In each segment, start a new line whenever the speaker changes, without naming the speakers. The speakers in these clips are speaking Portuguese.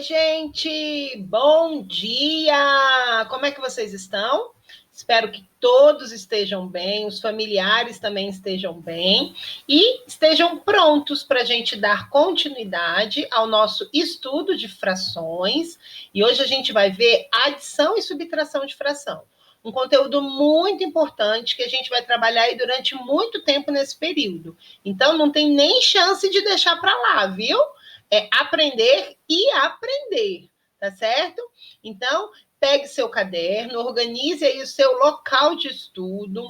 gente! Bom dia! Como é que vocês estão? Espero que todos estejam bem, os familiares também estejam bem e estejam prontos para a gente dar continuidade ao nosso estudo de frações. E hoje a gente vai ver adição e subtração de fração. Um conteúdo muito importante que a gente vai trabalhar aí durante muito tempo nesse período. Então, não tem nem chance de deixar para lá, viu? É aprender e aprender, tá certo? Então, pegue seu caderno, organize aí o seu local de estudo,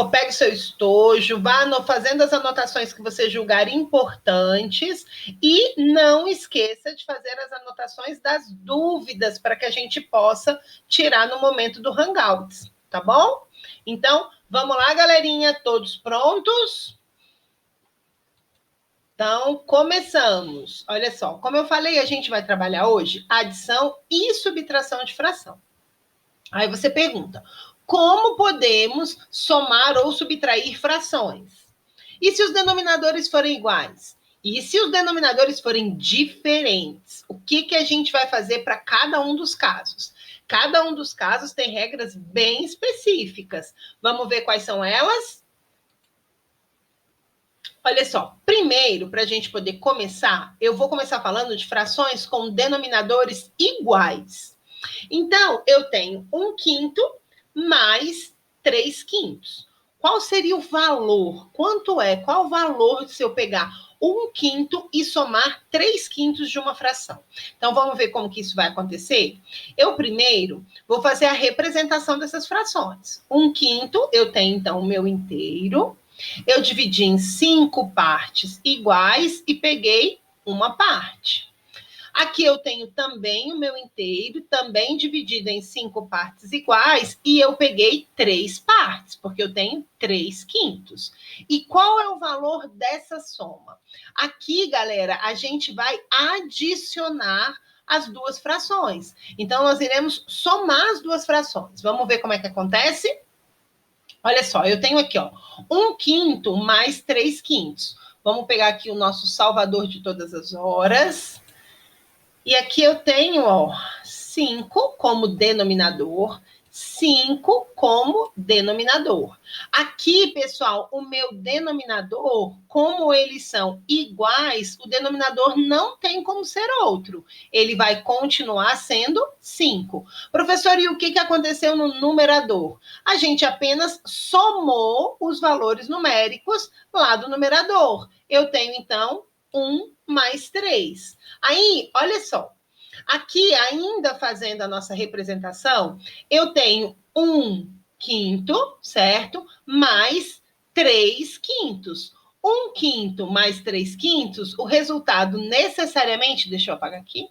pegue seu estojo, vá fazendo as anotações que você julgar importantes e não esqueça de fazer as anotações das dúvidas para que a gente possa tirar no momento do Hangouts, tá bom? Então, vamos lá, galerinha, todos prontos? Então, começamos. Olha só, como eu falei, a gente vai trabalhar hoje adição e subtração de fração. Aí você pergunta, como podemos somar ou subtrair frações? E se os denominadores forem iguais? E se os denominadores forem diferentes? O que a gente vai fazer para cada um dos casos? Cada um dos casos tem regras bem específicas. Vamos ver quais são elas? Olha só, primeiro, para a gente poder começar, eu vou começar falando de frações com denominadores iguais. Então, eu tenho 1/5 mais 3/5. Qual seria o valor? Quanto é? Qual o valor se eu pegar 1/5 e somar 3/5 de uma fração? Então, vamos ver como que isso vai acontecer? Eu primeiro vou fazer a representação dessas frações. 1/5, eu tenho, então, o meu inteiro. Eu dividi em 5 partes iguais e peguei uma parte. Aqui eu tenho também o meu inteiro, também dividido em 5 partes iguais, e eu peguei 3 partes, porque eu tenho 3/5. E qual é o valor dessa soma? Aqui, galera, a gente vai adicionar as duas frações. Então, nós iremos somar as duas frações. Vamos ver como é que acontece? Olha só, eu tenho aqui, ó, 1/5 mais 3/5. Vamos pegar aqui o nosso salvador de todas as horas. E aqui eu tenho, ó, 5 como denominador, 5 como denominador. Aqui, pessoal, o meu denominador, como eles são iguais, o denominador não tem como ser outro. Ele vai continuar sendo 5. Professor, e o que aconteceu no numerador? A gente apenas somou os valores numéricos lá do numerador. Eu tenho, então, 1 mais 3. Aí, olha só. Aqui, ainda fazendo a nossa representação, eu tenho 1/5, certo? Mais 3/5. 1/5 mais 3/5, o resultado necessariamente, deixa eu apagar aqui,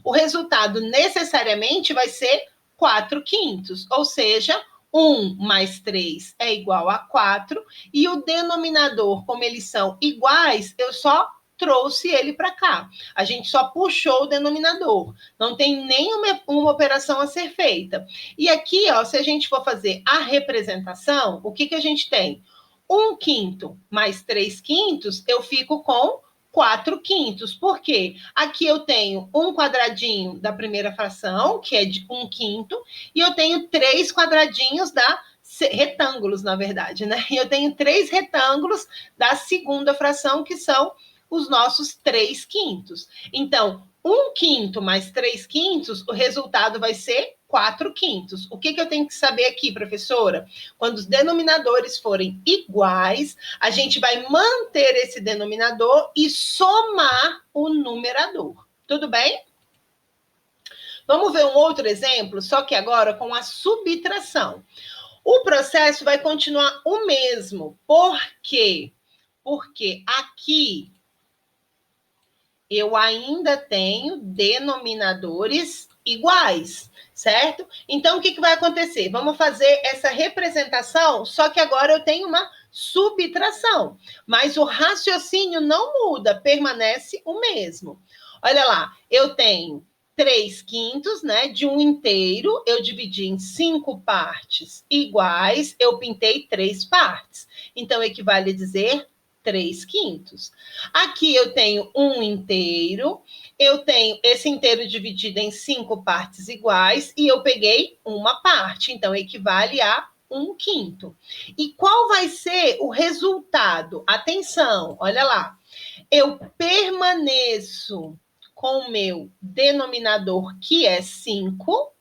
o resultado necessariamente vai ser 4/5, ou seja, 1 mais 3 é igual a 4, e o denominador, como eles são iguais, eu só trouxe ele para cá. A gente só puxou o denominador. Não tem nenhuma operação a ser feita. E aqui, ó, se a gente for fazer a representação, o que a gente tem? 1/5 mais 3/5, eu fico com 4/5. Por quê? Aqui eu tenho um quadradinho da primeira fração, que é de 1/5, e eu tenho 3 quadradinhos retângulos, na verdade, né? E eu tenho 3 retângulos da segunda fração, que são os nossos 3/5. Então, 1/5 mais 3/5, o resultado vai ser 4/5. O que eu tenho que saber aqui, professora? Quando os denominadores forem iguais, a gente vai manter esse denominador e somar o numerador. Tudo bem? Vamos ver um outro exemplo, só que agora com a subtração. O processo vai continuar o mesmo. Por quê? Porque aqui eu ainda tenho denominadores iguais, certo? Então, o que vai acontecer? Vamos fazer essa representação, só que agora eu tenho uma subtração. Mas o raciocínio não muda, permanece o mesmo. Olha lá, eu tenho 3/5, né? De um inteiro, eu dividi em 5 partes iguais, eu pintei 3 partes. Então, equivale a dizer 3/5. Aqui eu tenho um inteiro, eu tenho esse inteiro dividido em 5 partes iguais e eu peguei uma parte, então equivale a 1/5. E qual vai ser o resultado? Atenção, olha lá. Eu permaneço com o meu denominador, que é 5,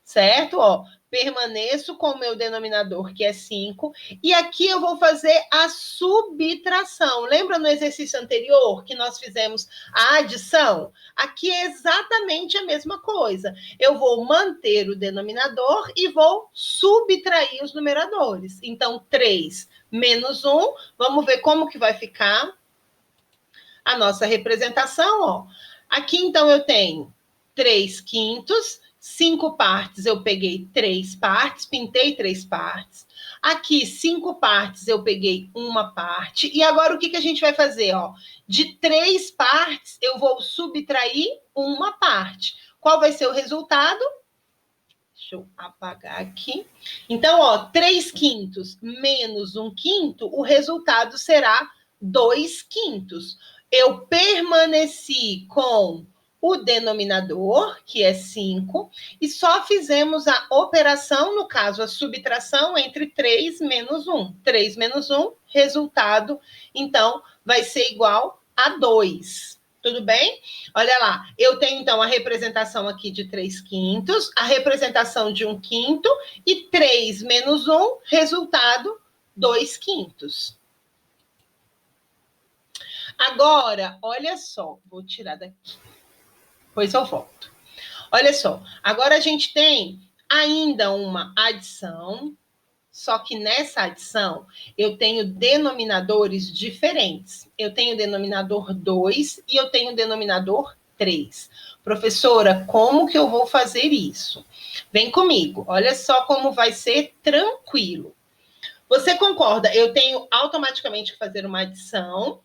certo? Ó, permaneço com o meu denominador, que é 5, e aqui eu vou fazer a subtração. Lembra no exercício anterior que nós fizemos a adição? Aqui é exatamente a mesma coisa. Eu vou manter o denominador e vou subtrair os numeradores. Então, 3 menos 1, vamos ver como que vai ficar a nossa representação, ó. Aqui, então, eu tenho 3/5, 5 partes, eu peguei 3 partes, pintei 3 partes. Aqui, 5 partes, eu peguei uma parte. E agora, o que a gente vai fazer, ó? De 3 partes, eu vou subtrair uma parte. Qual vai ser o resultado? Deixa eu apagar aqui. Então, ó, 3/5 menos 1/5, o resultado será 2/5. Eu permaneci com o denominador, que é 5, e só fizemos a operação, no caso, a subtração entre 3 menos 1. 3 menos 1, resultado, então, vai ser igual a 2. Tudo bem? Olha lá, eu tenho, então, a representação aqui de 3/5, a representação de 1/5, e 3 menos 1, resultado, 2/5. Agora, olha só, vou tirar daqui, depois eu volto. Olha só, agora a gente tem ainda uma adição, só que nessa adição eu tenho denominadores diferentes. Eu tenho denominador 2 e eu tenho denominador 3. Professora, como que eu vou fazer isso? Vem comigo, olha só como vai ser tranquilo. Você concorda? Eu tenho automaticamente que fazer uma adição.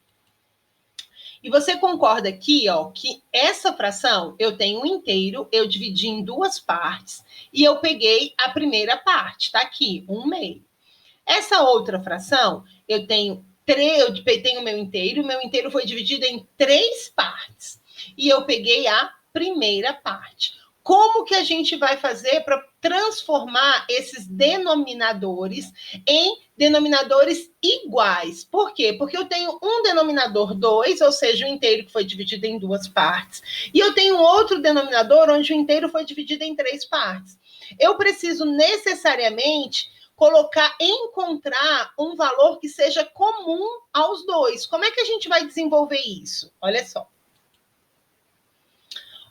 E você concorda aqui, ó, que essa fração eu tenho um inteiro, eu dividi em 2 partes e eu peguei a primeira parte, tá aqui, 1/2. Essa outra fração, eu tenho o meu inteiro foi dividido em 3 partes e eu peguei a primeira parte. Como que a gente vai fazer para transformar esses denominadores em denominadores iguais? Por quê? Porque eu tenho um denominador 2, ou seja, o inteiro que foi dividido em 2 partes, e eu tenho outro denominador onde o inteiro foi dividido em 3 partes. Eu preciso necessariamente encontrar um valor que seja comum aos dois. Como é que a gente vai desenvolver isso? Olha só.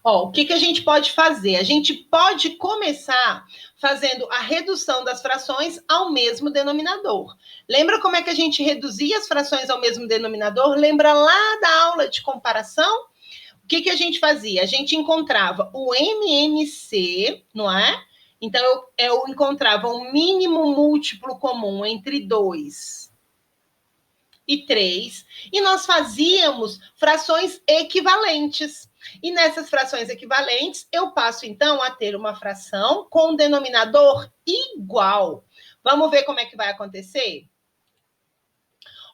Ó, o que a gente pode fazer? A gente pode começar fazendo a redução das frações ao mesmo denominador. Lembra como é que a gente reduzia as frações ao mesmo denominador? Lembra lá da aula de comparação? O que a gente fazia? A gente encontrava o MMC, não é? Então, eu encontrava um mínimo múltiplo comum entre 2 e 3, e nós fazíamos frações equivalentes. E nessas frações equivalentes, eu passo, então, a ter uma fração com um denominador igual. Vamos ver como é que vai acontecer?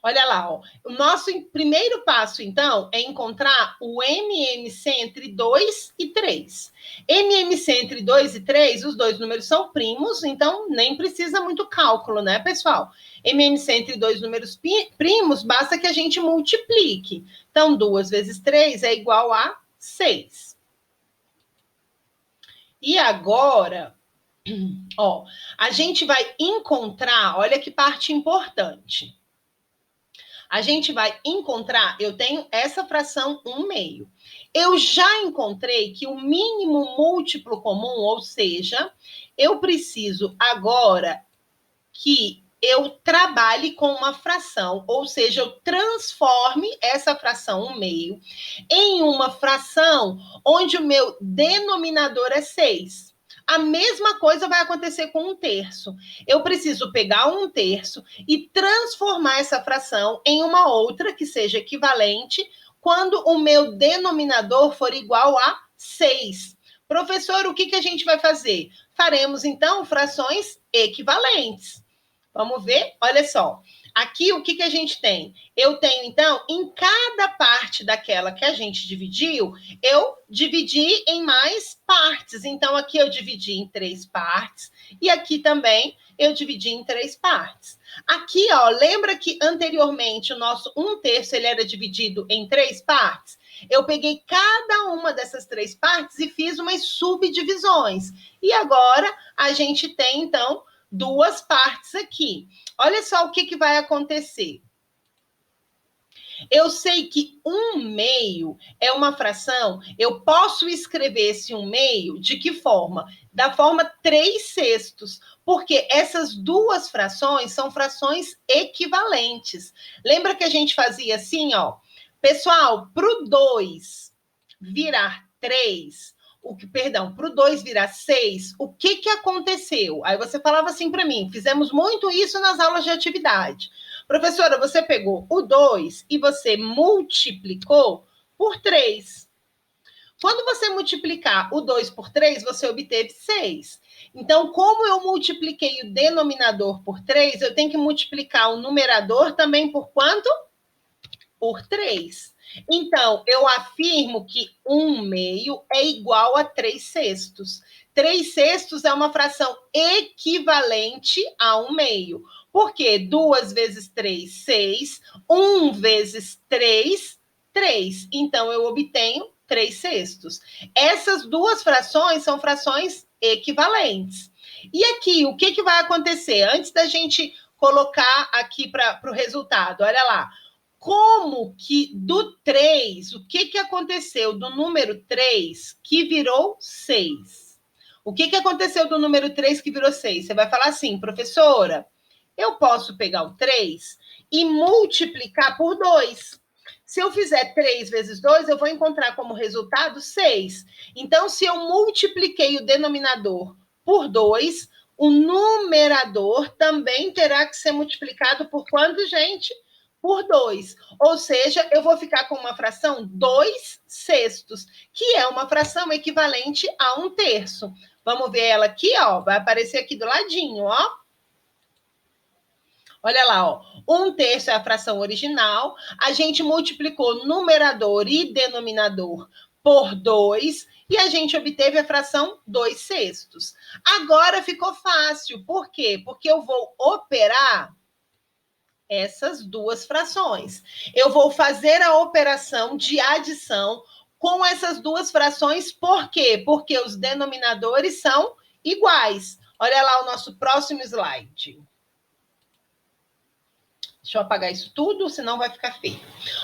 Olha lá, ó. O nosso primeiro passo, então, é encontrar o MMC entre 2 e 3. MMC entre 2 e 3, os dois números são primos, então nem precisa muito cálculo, né, pessoal? MMC entre dois números primos, basta que a gente multiplique. Então, 2 vezes 3 é igual a 6. E agora, ó, a gente vai encontrar, olha que parte importante. A gente vai encontrar, eu tenho essa fração 1/2. Eu já encontrei que o mínimo múltiplo comum, ou seja, eu preciso agora que eu trabalhe com uma fração, ou seja, eu transforme essa fração 1/2 em uma fração onde o meu denominador é 6. A mesma coisa vai acontecer com 1/3. Eu preciso pegar 1/3 e transformar essa fração em uma outra que seja equivalente quando o meu denominador for igual a 6. Professor, o que a gente vai fazer? Faremos, então, frações equivalentes. Vamos ver? Olha só. Aqui, o que a gente tem? Eu tenho, então, em cada parte daquela que a gente dividiu, eu dividi em mais partes. Então, aqui eu dividi em 3 partes. E aqui também eu dividi em 3 partes. Aqui, ó, lembra que anteriormente o nosso 1/3 ele era dividido em 3 partes? Eu peguei cada uma dessas 3 partes e fiz umas subdivisões. E agora a gente tem, então, 2 partes aqui. Olha só o que vai acontecer. Eu sei que 1/2 é uma fração, eu posso escrever esse 1/2 de que forma? Da forma 3/6, porque essas duas frações são frações equivalentes. Lembra que a gente fazia assim, ó? Pessoal, para o 2 virar 3, para o 2 virar 6, o que aconteceu? Aí você falava assim para mim, fizemos muito isso nas aulas de atividade. Professora, você pegou o 2 e você multiplicou por 3. Quando você multiplicar o 2 por 3, você obteve 6. Então, como eu multipliquei o denominador por 3, eu tenho que multiplicar o numerador também por quanto? Por 3. Então, eu afirmo que 1/2 é igual a 3/6. 3/6 é uma fração equivalente a 1/2. Porque 2 vezes 3, 6. 1 vezes 3, 3. Então, eu obtenho 3/6. Essas duas frações são frações equivalentes. E aqui, o que vai acontecer? Antes da gente colocar aqui para o resultado, olha lá. Como que do 3, o que aconteceu do número 3 que virou 6? O que aconteceu do número 3 que virou 6? Você vai falar assim, professora, eu posso pegar o 3 e multiplicar por 2. Se eu fizer 3 vezes 2, eu vou encontrar como resultado 6. Então, se eu multipliquei o denominador por 2, o numerador também terá que ser multiplicado por quanto, gente? Por 2. Ou seja, eu vou ficar com uma fração 2/6, que é uma fração equivalente a 1/3. Vamos ver ela aqui, ó. Vai aparecer aqui do ladinho, ó. Olha lá, ó. 1/3 é a fração original. A gente multiplicou numerador e denominador por 2 e a gente obteve a fração 2/6. Agora ficou fácil. Por quê? Porque eu vou operar essas duas frações. Eu vou fazer a operação de adição com essas duas frações, por quê? Porque os denominadores são iguais. Olha lá o nosso próximo slide. Deixa eu apagar isso tudo, senão vai ficar feio.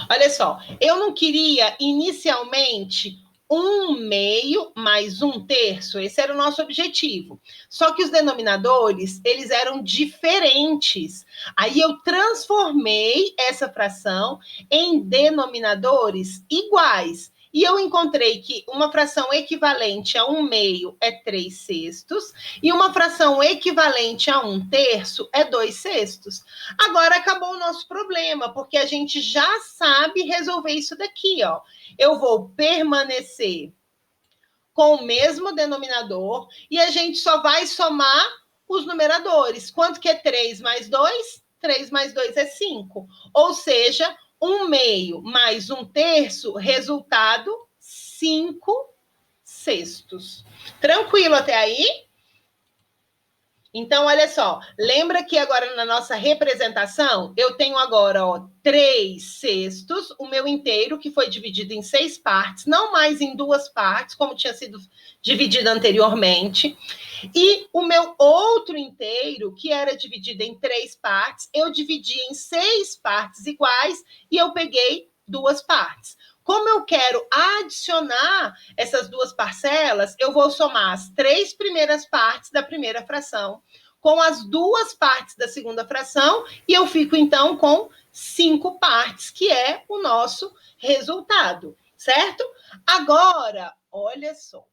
Olha só, eu não queria inicialmente 1/2 mais 1/3, esse era o nosso objetivo. Só que os denominadores, eles eram diferentes. Aí eu transformei essa fração em denominadores iguais. E eu encontrei que uma fração equivalente a 1/2 é 3/6 e uma fração equivalente a 1/3 é 2/6. Agora acabou o nosso problema, porque a gente já sabe resolver isso daqui, ó. Eu vou permanecer com o mesmo denominador e a gente só vai somar os numeradores. Quanto que é 3 mais 2? 3 mais 2 é 5. Ou seja, 1/2 mais 1/3, resultado 5/6. Tranquilo até aí? Então, olha só, lembra que agora na nossa representação, eu tenho agora, ó, 3/6, o meu inteiro, que foi dividido em 6 partes, não mais em 2 partes, como tinha sido dividido anteriormente. E o meu outro inteiro, que era dividido em 3 partes, eu dividi em 6 partes iguais e eu peguei 2 partes. Como eu quero adicionar essas 2 parcelas, eu vou somar as 3 primeiras partes da primeira fração com as 2 partes da segunda fração e eu fico, então, com 5 partes, que é o nosso resultado, certo? Agora, olha só.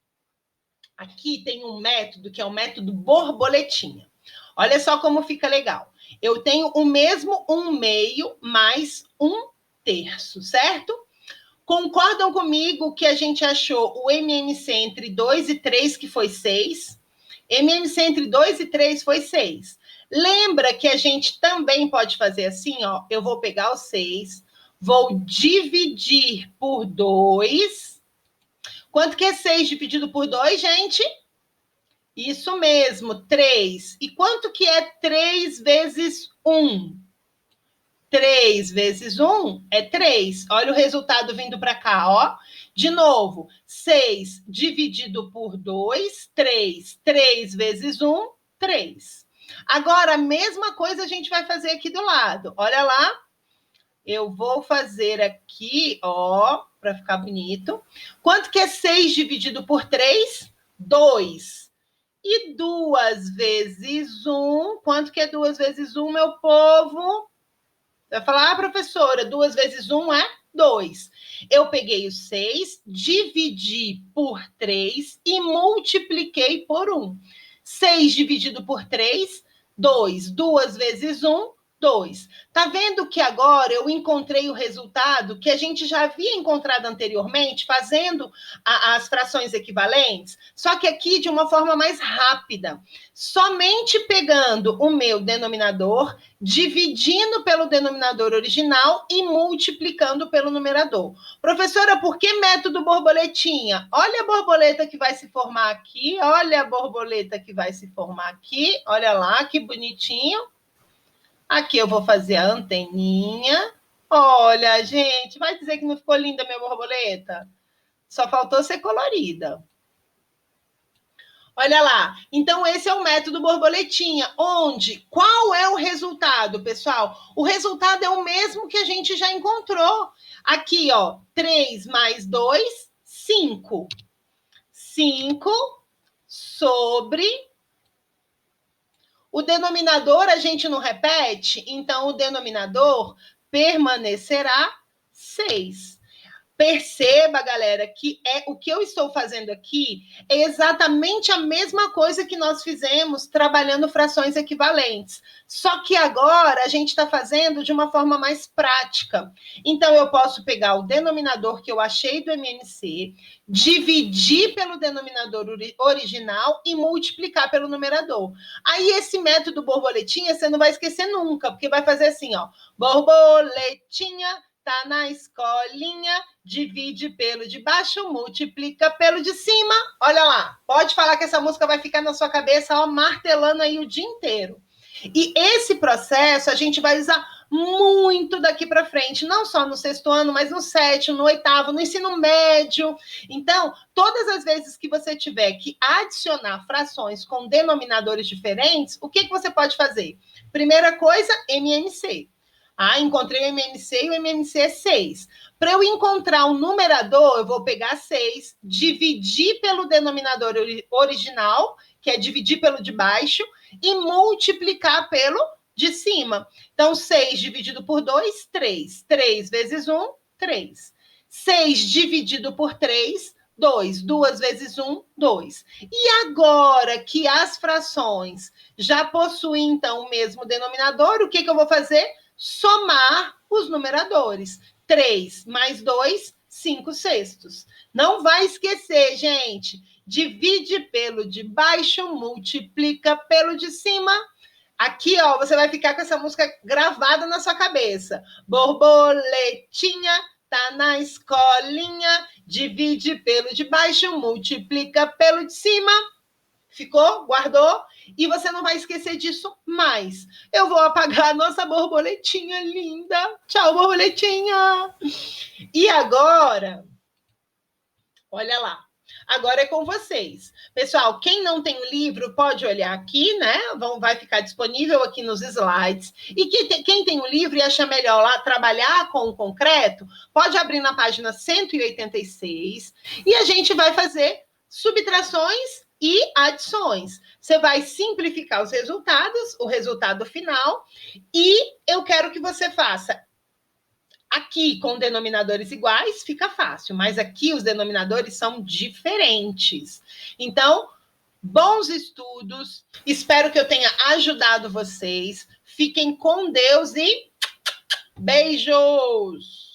Aqui tem um método que é o método borboletinha. Olha só como fica legal. Eu tenho o mesmo 1/2 mais 1/3, certo? Concordam comigo que a gente achou o MMC entre 2 e 3, que foi 6? MMC entre 2 e 3 foi 6. Lembra que a gente também pode fazer assim, ó. Eu vou pegar o 6, vou dividir por 2. Quanto que é 6 dividido por 2, gente? Isso mesmo, 3. E quanto que é 3 vezes 1? 3 vezes 1 é 3. Olha o resultado vindo para cá, ó. De novo, 6 dividido por 2, 3. 3 vezes 1, 3. Agora, a mesma coisa a gente vai fazer aqui do lado. Olha lá. Eu vou fazer aqui, ó, para ficar bonito. Quanto que é 6 dividido por 3? 2. E 2 vezes 1, quanto que é 2 vezes 1, meu povo? Vai falar, professora, 2 vezes 1 é 2. Eu peguei o 6, dividi por 3 e multipliquei por 1. 6 dividido por 3, 2. 2 vezes 1, 2. Tá vendo que agora eu encontrei o resultado que a gente já havia encontrado anteriormente, fazendo as frações equivalentes, só que aqui de uma forma mais rápida. Somente pegando o meu denominador, dividindo pelo denominador original e multiplicando pelo numerador. Professora, por que método borboletinha? Olha a borboleta que vai se formar aqui, olha a borboleta que vai se formar aqui, olha lá que bonitinho. Aqui eu vou fazer a anteninha. Olha, gente, vai dizer que não ficou linda a minha borboleta? Só faltou ser colorida. Olha lá. Então, esse é o método borboletinha, onde, qual é o resultado, pessoal? O resultado é o mesmo que a gente já encontrou. Aqui, ó, 3 mais 2, 5. 5 sobre... O denominador a gente não repete, então o denominador permanecerá 6. Perceba, galera, que o que eu estou fazendo aqui é exatamente a mesma coisa que nós fizemos trabalhando frações equivalentes. Só que agora a gente está fazendo de uma forma mais prática. Então, eu posso pegar o denominador que eu achei do MMC, dividir pelo denominador original e multiplicar pelo numerador. Aí, esse método borboletinha, você não vai esquecer nunca, porque vai fazer assim, ó, borboletinha, tá na escolinha, divide pelo de baixo, multiplica pelo de cima. Olha lá, pode falar que essa música vai ficar na sua cabeça, ó, martelando aí o dia inteiro. E esse processo a gente vai usar muito daqui para frente, não só no 6º ano, mas no 7º, no 8º, no ensino médio. Então, todas as vezes que você tiver que adicionar frações com denominadores diferentes, o que você pode fazer? Primeira coisa, MMC. Ah, encontrei o MMC e o MMC é 6. Para eu encontrar um numerador, eu vou pegar 6, dividir pelo denominador original, que é dividir pelo de baixo, e multiplicar pelo de cima. Então, 6 dividido por 2, 3. 3 vezes 1, 3. 6 dividido por 3, 2. 2 vezes 1, 2. E agora que as frações já possuem, então, o mesmo denominador, o que eu vou fazer? Somar os numeradores. 3 mais 2, 5 sextos. Não vai esquecer, gente. Divide pelo de baixo, multiplica pelo de cima. Aqui, ó, você vai ficar com essa música gravada na sua cabeça. Borboletinha, tá na escolinha, divide pelo de baixo, multiplica pelo de cima. Ficou? Guardou? E você não vai esquecer disso mais. Eu vou apagar a nossa borboletinha linda. Tchau, borboletinha! E agora, olha lá. Agora é com vocês. Pessoal, quem não tem o livro, pode olhar aqui, né? Vai ficar disponível aqui nos slides. E quem tem o livro e acha melhor lá trabalhar com o concreto, pode abrir na página 186 e a gente vai fazer subtrações e adições. Você vai simplificar os resultados, o resultado final, e eu quero que você faça aqui com denominadores iguais, fica fácil, mas aqui os denominadores são diferentes. Então, bons estudos, espero que eu tenha ajudado vocês. Fiquem com Deus e beijos!